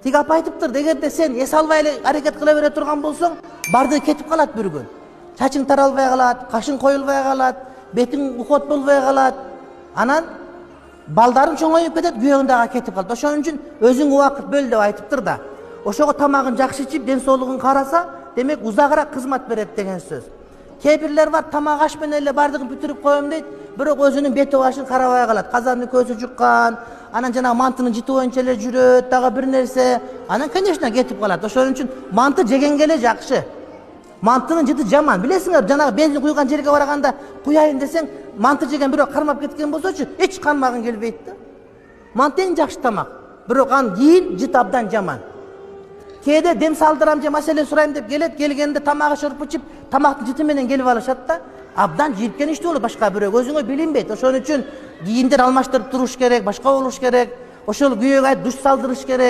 Тиги апа айтыптыр, эгерде сен эс албай эле аракет кыла бере турган болсоң, бардыгы кетип калат бир күн. Чачың таралбай калат, кашың коюлбай калат, бетиң ухот болбой калат. Анан балдарың чоңоюп кетет, күйөөң дагы кетип калат. Ошон үчүн өзүң убакыт бөл деп айтыптыр да. Ошого тамагын жакшы ичип, ден соолугун караса, демек узагыраак кызмат берет деген сөз. Кээ бирлер бар, тамак аш менен эле бардыгын бүтүрүп коем дейт, бирок өзүнүн бети башын карабай калат. Казандын көзү жуккан, анан жана мантынын жыты боюнча эле жүрөт, дагы бир нерсе. Анан конечно кетип калат. Ошон үчүн манты жегенге эле жакшы. Мантынын жыты жаман. Билесиңер, жанагы бензин куйган жерге барганда куяйын десең, манты жеген бирок кармап кеткен болсочу, эч кармагың келбейт да. Манты эң жакшы тамак. Бирок анын кийин жыты абдан жаман. Кээде дем салдырам же маселе сурайм деп келет, келгенде тамагы шырпы ичип, тамактын жыты менен келип алышат да. Абдан жийирткеничтүү болот, башка бирөө өзүңө билинбейт. Ошон үчүн кийиндер алмаштырып туруш керек, башка болуш керек. Ошол күйөөгө душ салдырыш керек.